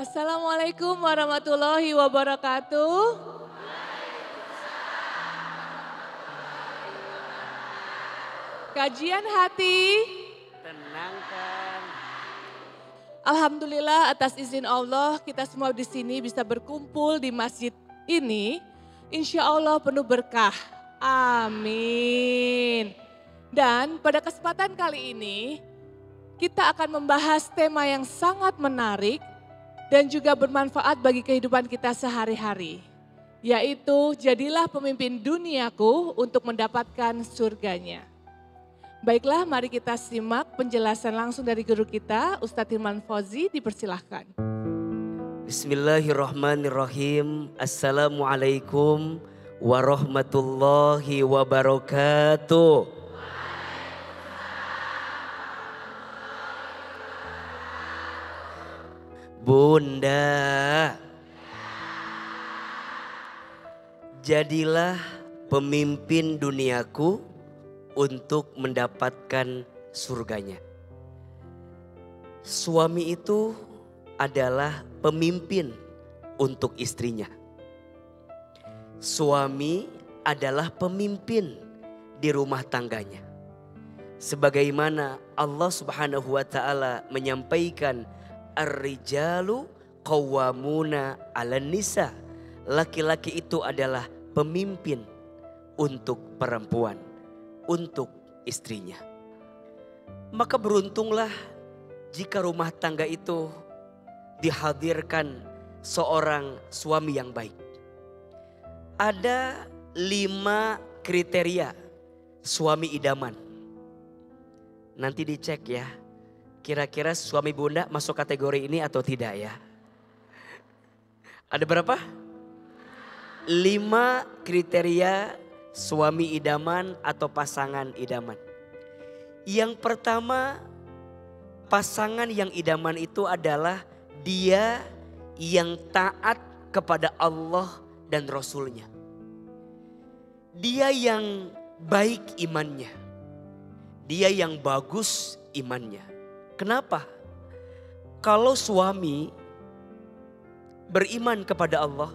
Assalamualaikum warahmatullahi wabarakatuh. Kajian hati. Tenangkan. Alhamdulillah atas izin Allah kita semua di sini bisa berkumpul di masjid ini. Insya Allah penuh berkah. Amin. Dan pada kesempatan kali ini kita akan membahas tema yang sangat menarik dan juga bermanfaat bagi kehidupan kita sehari-hari. Yaitu jadilah pemimpin duniaku untuk mendapatkan surganya. Baiklah, mari kita simak penjelasan langsung dari guru kita, Ustadz Hilman Fauzi, dipersilahkan. Bismillahirrahmanirrahim. Assalamualaikum warahmatullahi wabarakatuh. Bunda, jadilah pemimpin duniaku untuk mendapatkan surganya. Suami itu adalah pemimpin untuk istrinya. Suami adalah pemimpin di rumah tangganya. Sebagaimana Allah Subhanahu wa taala menyampaikan ar-rijalu qawwamuna 'alan nisa. Laki-laki itu adalah pemimpin untuk perempuan, untuk istrinya. Maka beruntunglah jika rumah tangga itu dihadirkan seorang suami yang baik. Ada 5 kriteria suami idaman. Nanti dicek ya, kira-kira suami Bunda masuk kategori ini atau tidak ya. Ada berapa? 5 kriteria suami idaman atau pasangan idaman. Yang pertama, pasangan yang idaman itu adalah dia yang taat kepada Allah dan Rasulnya. Dia yang baik imannya. Dia yang bagus imannya. Kenapa? Kalau suami beriman kepada Allah,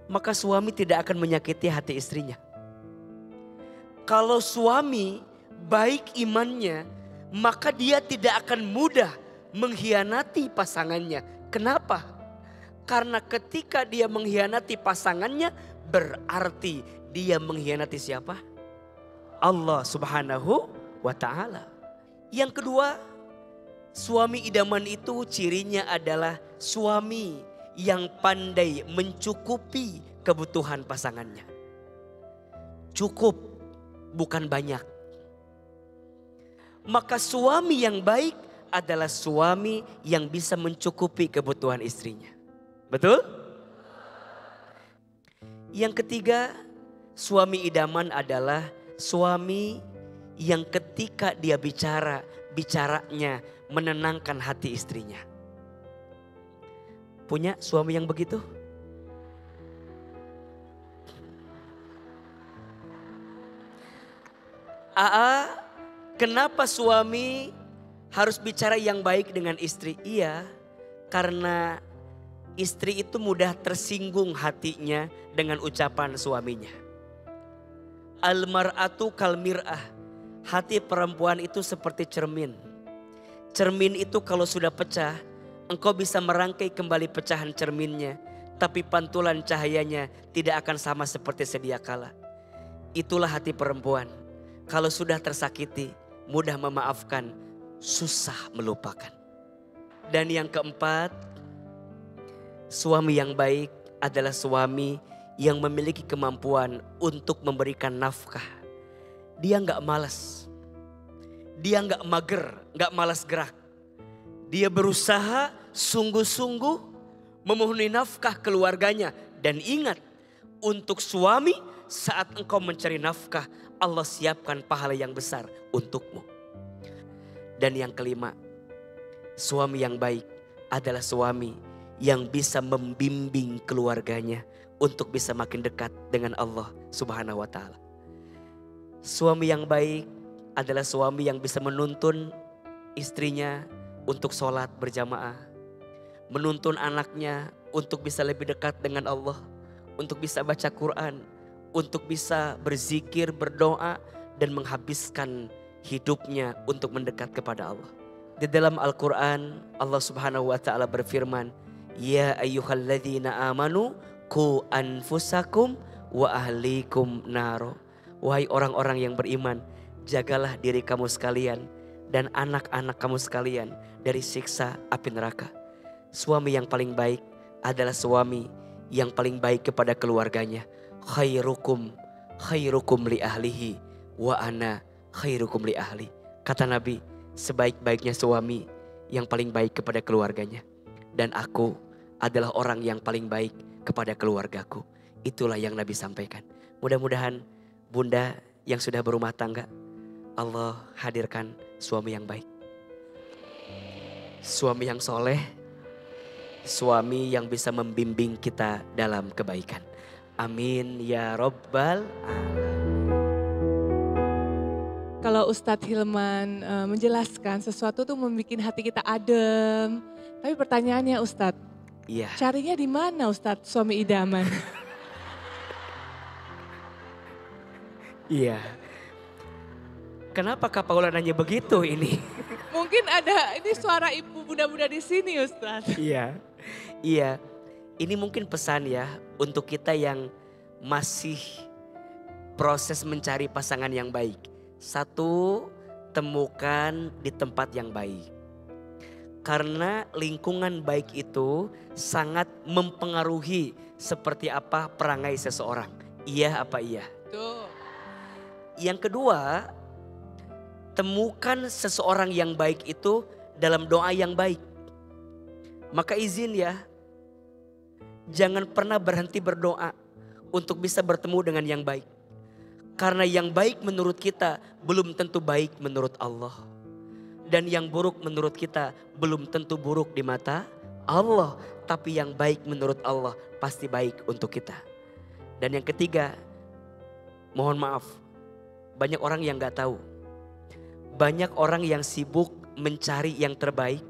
maka suami tidak akan menyakiti hati istrinya. Kalau suami baik imannya, maka dia tidak akan mudah mengkhianati pasangannya. Kenapa? Karena ketika dia mengkhianati pasangannya, berarti dia mengkhianati siapa? Allah Subhanahu wa ta'ala. Yang kedua, suami idaman itu cirinya adalah suami yang pandai mencukupi kebutuhan pasangannya. Cukup, bukan banyak. Maka suami yang baik adalah suami yang bisa mencukupi kebutuhan istrinya. Betul? Yang ketiga, suami idaman adalah suami yang ketika dia bicaranya menenangkan hati istrinya. Punya suami yang begitu? Kenapa suami harus bicara yang baik dengan istri? Iya, karena istri itu mudah tersinggung hatinya dengan ucapan suaminya. Al-mar'atu kal mir'ah. Hati perempuan itu seperti cermin. Cermin itu kalau sudah pecah, engkau bisa merangkai kembali pecahan cerminnya. Tapi pantulan cahayanya tidak akan sama seperti sedia kala. Itulah hati perempuan. Kalau sudah tersakiti, mudah memaafkan, susah melupakan. Dan yang keempat, suami yang baik adalah suami yang memiliki kemampuan untuk memberikan nafkah. Dia gak malas. Dia gak mager, gak malas gerak. Dia berusaha sungguh-sungguh memenuhi nafkah keluarganya. Dan ingat, untuk suami saat engkau mencari nafkah, Allah siapkan pahala yang besar untukmu. Dan yang kelima, suami yang baik adalah suami yang bisa membimbing keluarganya untuk bisa makin dekat dengan Allah Subhanahu wa ta'ala. Suami yang baik adalah suami yang bisa menuntun istrinya untuk sholat berjamaah. menuntun anaknya untuk bisa lebih dekat dengan Allah, untuk bisa baca Quran, untuk bisa berzikir, berdoa, dan menghabiskan hidupnya untuk mendekat kepada Allah. Di dalam Al-Quran Allah Subhanahu wa ta'ala berfirman, Ya ayyuhalladzina amanu ku anfusakum wa ahlikum naro. Wahai orang-orang yang beriman, jagalah diri kamu sekalian dan anak-anak kamu sekalian dari siksa api neraka. Suami yang paling baik adalah suami yang paling baik kepada keluarganya. Khairukum li ahlihi wa ana khairukum li ahli. Kata Nabi, sebaik-baiknya suami yang paling baik kepada keluarganya. Dan aku adalah orang yang paling baik kepada keluargaku. Itulah yang Nabi sampaikan. Mudah-mudahan bunda yang sudah berumah tangga, Allah hadirkan suami yang baik. Suami yang soleh, suami yang bisa membimbing kita dalam kebaikan. Amin ya Rabbal alamin. Kalau Ustadz Hilman menjelaskan sesuatu tuh membuat hati kita adem. Tapi pertanyaannya Ustadz, Iya. carinya di mana Ustadz suami idaman? Iya. Kenapa Kak Paula nanya begitu ini? Mungkin ada ini suara ibu muda-muda di sini Ustadz. Iya. Iya. Ini mungkin pesan ya untuk kita yang masih proses mencari pasangan yang baik. Satu, temukan di tempat yang baik. Karena lingkungan baik itu sangat mempengaruhi seperti apa perangai seseorang. Iya apa iya? Tuh. Yang kedua, temukan seseorang yang baik itu dalam doa yang baik. Maka izin ya, jangan pernah berhenti berdoa untuk bisa bertemu dengan yang baik. Karena yang baik menurut kita belum tentu baik menurut Allah. Dan yang buruk menurut kita belum tentu buruk di mata Allah. Tapi yang baik menurut Allah pasti baik untuk kita. Dan yang ketiga, mohon maaf, banyak orang yang gak tahu. Banyak orang yang sibuk mencari yang terbaik,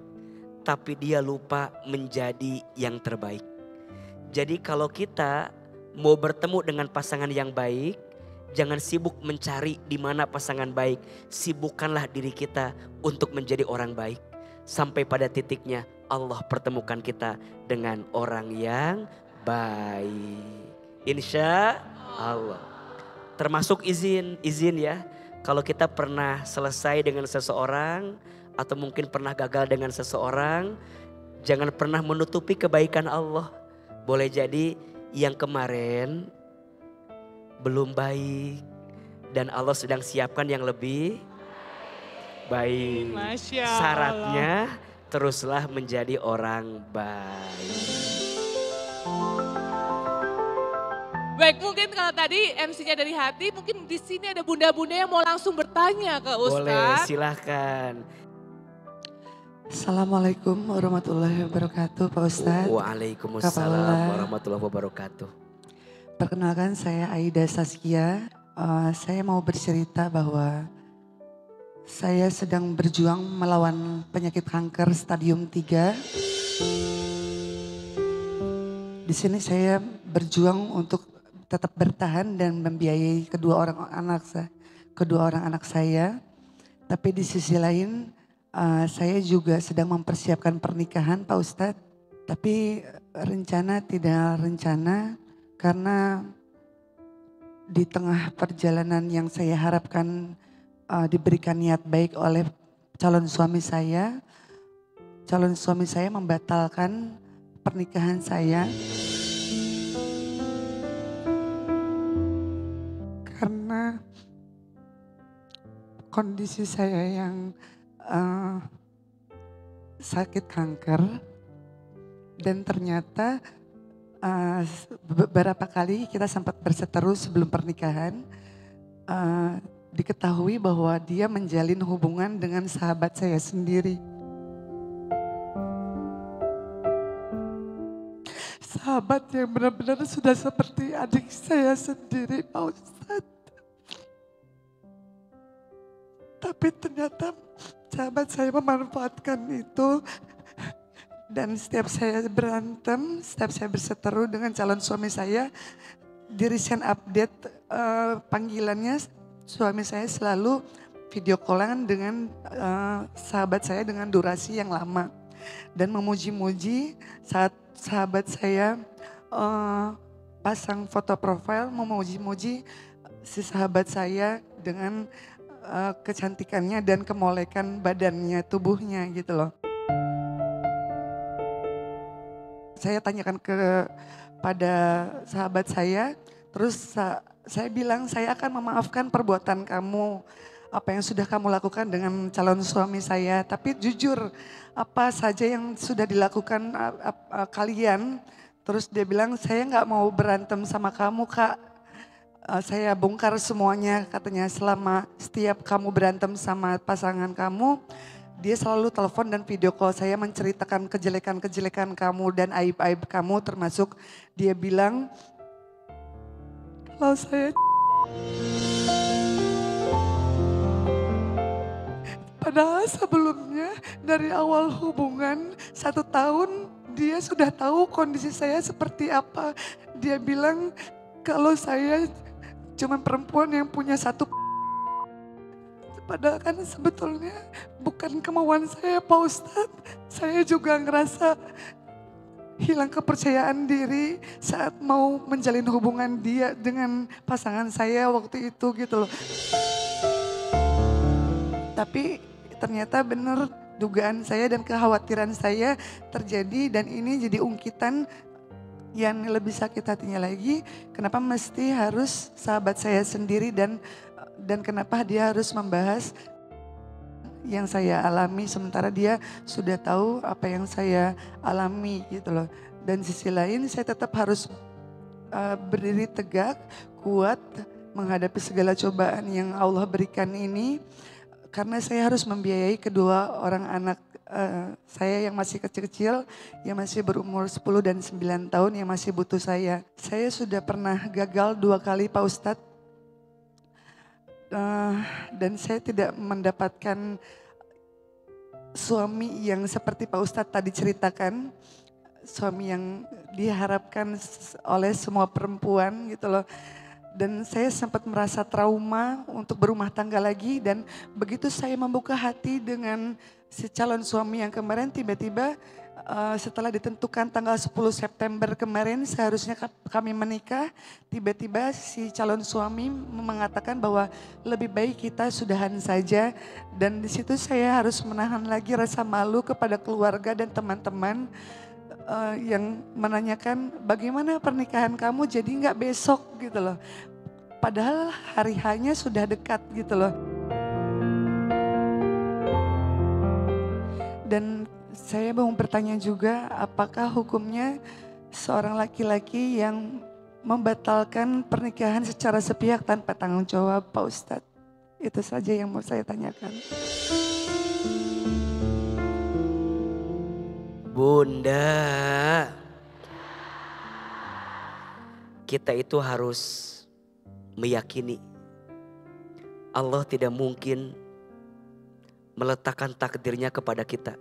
tapi dia lupa menjadi yang terbaik. Jadi kalau kita mau bertemu dengan pasangan yang baik, jangan sibuk mencari di mana pasangan baik. Sibukkanlah diri kita untuk menjadi orang baik. Sampai pada titiknya Allah pertemukan kita dengan orang yang baik. Insya Allah. Termasuk izin ya. Kalau kita pernah selesai dengan seseorang atau mungkin pernah gagal dengan seseorang, jangan pernah menutupi kebaikan Allah. Boleh jadi yang kemarin belum baik dan Allah sedang siapkan yang lebih baik. Masya Allah. Syaratnya teruslah menjadi orang baik. Baik, mungkin kalau tadi MC-nya dari hati, mungkin di sini ada bunda-bunda yang mau langsung bertanya ke Ustadz. Boleh, silahkan. Assalamualaikum warahmatullahi wabarakatuh Pak Ustadz. Waalaikumsalam warahmatullahi wabarakatuh. Perkenalkan saya Aida Saskia. Saya mau bercerita bahwa saya sedang berjuang melawan penyakit kanker stadium 3. Di sini saya berjuang untuk tetap bertahan dan membiayai kedua orang anak saya. Tapi di sisi lain saya juga sedang mempersiapkan pernikahan Pak Ustadz. Tapi rencana tidak rencana karena di tengah perjalanan yang saya harapkan diberikan niat baik oleh calon suami saya membatalkan pernikahan saya. Karena kondisi saya yang sakit kanker dan ternyata beberapa kali kita sempat berseteru sebelum pernikahan. Diketahui bahwa dia menjalin hubungan dengan sahabat saya sendiri. Sahabat yang benar-benar sudah seperti adik saya sendiri Pak Ustadz. Tapi ternyata sahabat saya memanfaatkan itu Dan setiap saya berantem, setiap saya berseteru dengan calon suami saya, di recent update panggilannya suami saya selalu video callan dengan sahabat saya dengan durasi yang lama. Dan memuji-muji saat sahabat saya pasang foto profil, memuji-muji si sahabat saya dengan kecantikannya dan kemolekan badannya, tubuhnya gitu loh. Saya tanyakan pada sahabat saya, terus saya bilang saya akan memaafkan perbuatan kamu, apa yang sudah kamu lakukan dengan calon suami saya. Tapi jujur, apa saja yang sudah dilakukan kalian? Terus dia bilang, saya nggak mau berantem sama kamu Kak. Saya bongkar semuanya, katanya selama setiap kamu berantem sama pasangan kamu, dia selalu telepon dan video call saya menceritakan kejelekan-kejelekan kamu dan aib-aib kamu, termasuk dia bilang kalau saya padahal sebelumnya dari awal hubungan 1 tahun dia sudah tahu kondisi saya seperti apa. Dia bilang kalau saya cuma perempuan yang punya satu. Padahal kan sebetulnya bukan kemauan saya Pak Ustadz. Saya juga ngerasa hilang kepercayaan diri saat mau menjalin hubungan dia dengan pasangan saya waktu itu gitu loh. Tapi ternyata benar dugaan saya dan kekhawatiran saya terjadi dan ini jadi ungkitan yang lebih sakit hatinya lagi. Kenapa mesti harus sahabat saya sendiri dan kenapa dia harus membahas yang saya alami sementara dia sudah tahu apa yang saya alami gitu loh. Dan sisi lain saya tetap harus berdiri tegak, kuat menghadapi segala cobaan yang Allah berikan ini. Karena saya harus membiayai kedua orang anak saya yang masih kecil-kecil, yang masih berumur 10 dan 9 tahun yang masih butuh saya. Saya sudah pernah gagal 2 kali Pak Ustadz. Dan saya tidak mendapatkan suami yang seperti Pak Ustadz tadi ceritakan. Suami yang diharapkan oleh semua perempuan gitu loh. Dan saya sempat merasa trauma untuk berumah tangga lagi. Dan begitu saya membuka hati dengan si calon suami yang kemarin tiba-tiba setelah ditentukan tanggal 10 September kemarin seharusnya kami menikah. Tiba-tiba si calon suami mengatakan bahwa lebih baik kita sudahan saja. Dan di situ saya harus menahan lagi rasa malu kepada keluarga dan teman-teman yang menanyakan bagaimana pernikahan kamu jadi nggak besok gitu loh. Padahal hari hanya sudah dekat gitu loh. Dan saya mau bertanya juga apakah hukumnya seorang laki-laki yang membatalkan pernikahan secara sepihak tanpa tanggung jawab Pak Ustadz. Itu saja yang mau saya tanyakan. Bunda, kita itu harus meyakini Allah tidak mungkin meletakkan takdirnya kepada kita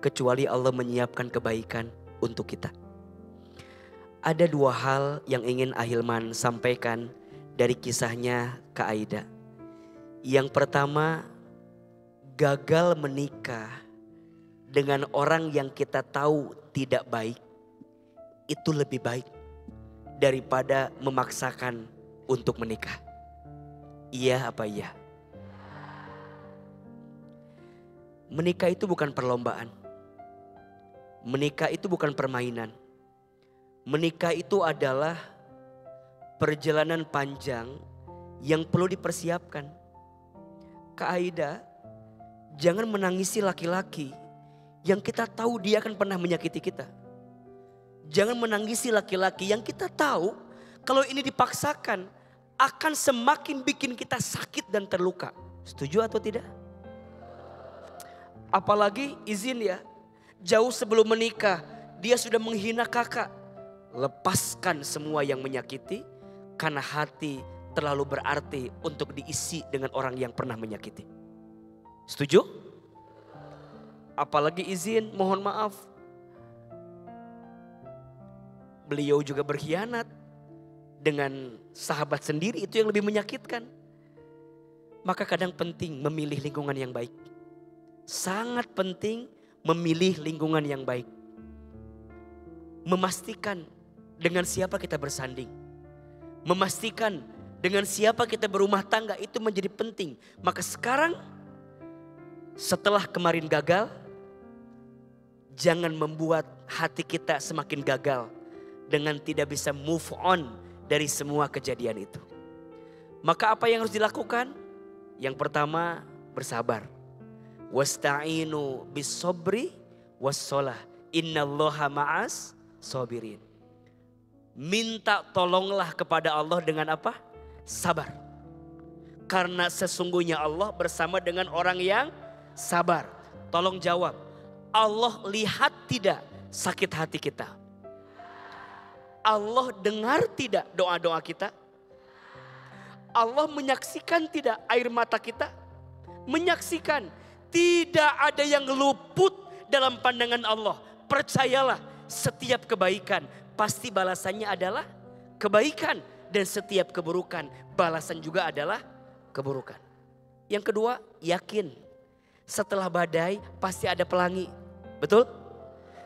kecuali Allah menyiapkan kebaikan untuk kita. Ada 2 hal yang ingin Ahilman sampaikan dari kisahnya Kak Aida. Yang pertama, gagal menikah dengan orang yang kita tahu tidak baik, itu lebih baik daripada memaksakan untuk menikah. Iya apa iya? Menikah itu bukan perlombaan. Menikah itu bukan permainan. Menikah itu adalah perjalanan panjang yang perlu dipersiapkan. Kak Aida, jangan menangisi laki-laki yang kita tahu dia akan pernah menyakiti kita. Jangan menangisi laki-laki yang kita tahu kalau ini dipaksakan akan semakin bikin kita sakit dan terluka. Setuju atau tidak? Apalagi izin ya, jauh sebelum menikah dia sudah menghina kakak. Lepaskan semua yang menyakiti karena hati terlalu berarti untuk diisi dengan orang yang pernah menyakiti. Setuju? Apalagi izin, mohon maaf. beliau juga berkhianat dengan sahabat sendiri, itu yang lebih menyakitkan. Maka kadang penting memilih lingkungan yang baik. Sangat penting memilih lingkungan yang baik. Memastikan dengan siapa kita bersanding. Memastikan dengan siapa kita berumah tangga itu menjadi penting. Maka sekarang setelah kemarin gagal, jangan membuat hati kita semakin gagal dengan tidak bisa move on dari semua kejadian itu. Maka apa yang harus dilakukan? Yang pertama, bersabar. Wasta'inu bis-sabri was-shalah. Innallaha ma'as sabirin. Minta tolonglah kepada Allah dengan apa? Sabar. Karena sesungguhnya Allah bersama dengan orang yang sabar. Tolong jawab. Allah lihat tidak sakit hati kita? Allah dengar tidak doa-doa kita? Allah menyaksikan tidak air mata kita? Menyaksikan. Tidak ada yang luput dalam pandangan Allah. Percayalah, setiap kebaikan pasti balasannya adalah kebaikan. Dan setiap keburukan balasan juga adalah keburukan. Yang kedua, yakin. Setelah badai pasti ada pelangi. Betul?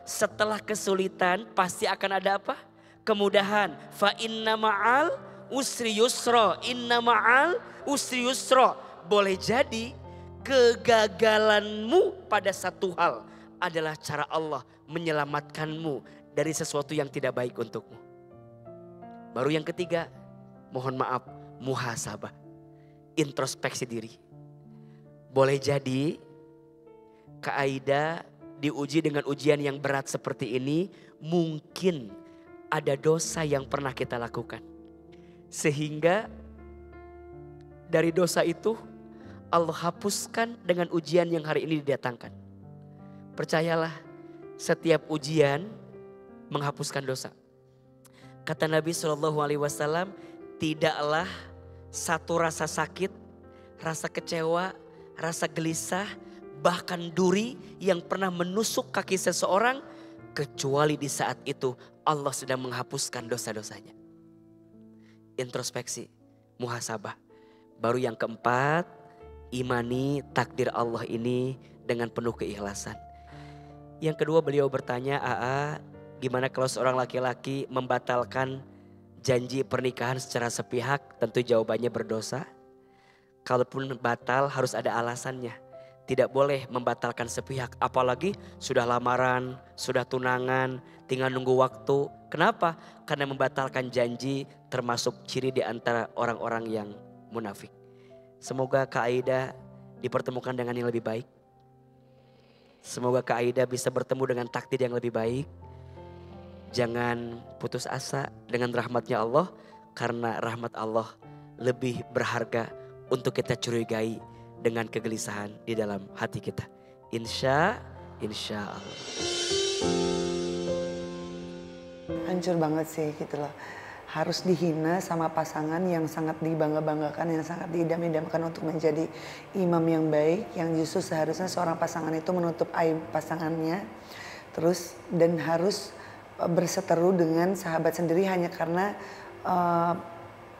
Setelah kesulitan pasti akan ada apa? Kemudahan. Fa inna ma'al usri yusra. Inna ma'al usri yusra. Boleh jadi kegagalanmu pada satu hal adalah cara Allah menyelamatkanmu dari sesuatu yang tidak baik untukmu. Baru yang ketiga, mohon maaf, muhasabah. Introspeksi diri. Boleh jadi Kak Aida diuji dengan ujian yang berat seperti ini, mungkin ada dosa yang pernah kita lakukan. Sehingga dari dosa itu Allah hapuskan dengan ujian yang hari ini didatangkan. Percayalah, setiap ujian menghapuskan dosa. Kata Nabi SAW, tidaklah satu rasa sakit, rasa kecewa, rasa gelisah, bahkan duri yang pernah menusuk kaki seseorang, kecuali di saat itu Allah sedang menghapuskan dosa-dosanya. Introspeksi, muhasabah. Baru yang keempat, imani takdir Allah ini dengan penuh keikhlasan. Yang kedua, beliau bertanya, Aa, gimana kalau seorang laki-laki membatalkan janji pernikahan secara sepihak? Tentu jawabannya berdosa. Kalaupun batal harus ada alasannya. Tidak boleh membatalkan sepihak. Apalagi sudah lamaran, sudah tunangan, tinggal nunggu waktu. Kenapa? Karena membatalkan janji termasuk ciri di antara orang-orang yang munafik. Semoga Kak Aida dipertemukan dengan yang lebih baik. Semoga Kak Aida bisa bertemu dengan takdir yang lebih baik. Jangan putus asa dengan rahmatnya Allah. Karena rahmat Allah lebih berharga untuk kita curigai dengan kegelisahan di dalam hati kita. Insya Allah. Hancur banget sih gitu loh. Harus dihina sama pasangan yang sangat dibangga-banggakan, yang sangat diidam-idamkan untuk menjadi imam yang baik. Yang justru seharusnya seorang pasangan itu menutup aib pasangannya. Terus dan harus berseteru dengan sahabat sendiri hanya karena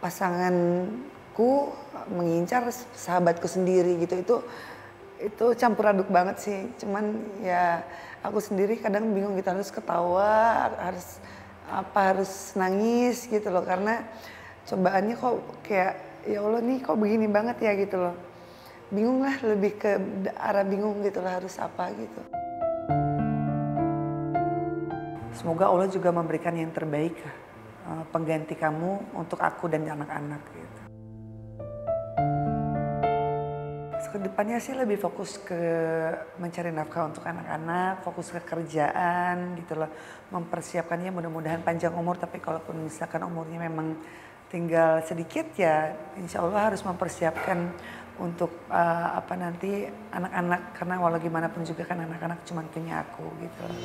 pasanganku mengincar sahabatku sendiri gitu. Itu campur aduk banget sih. Cuman ya aku sendiri kadang bingung gitu, harus ketawa, harus nangis gitu loh, karena cobaannya kok kayak ya Allah nih kok begini banget ya gitu loh. Bingung lah, lebih ke arah bingung gitu lah harus apa gitu. Semoga Allah juga memberikan yang terbaik pengganti kamu untuk aku dan anak-anak gitu. Kedepannya sih lebih fokus ke mencari nafkah untuk anak-anak, fokus ke kerjaan gitu loh. Mempersiapkannya mudah-mudahan panjang umur, tapi kalaupun misalkan umurnya memang tinggal sedikit ya insya Allah harus mempersiapkan untuk nanti anak-anak. Karena walau gimana pun juga kan anak-anak cuma punya aku gitu loh.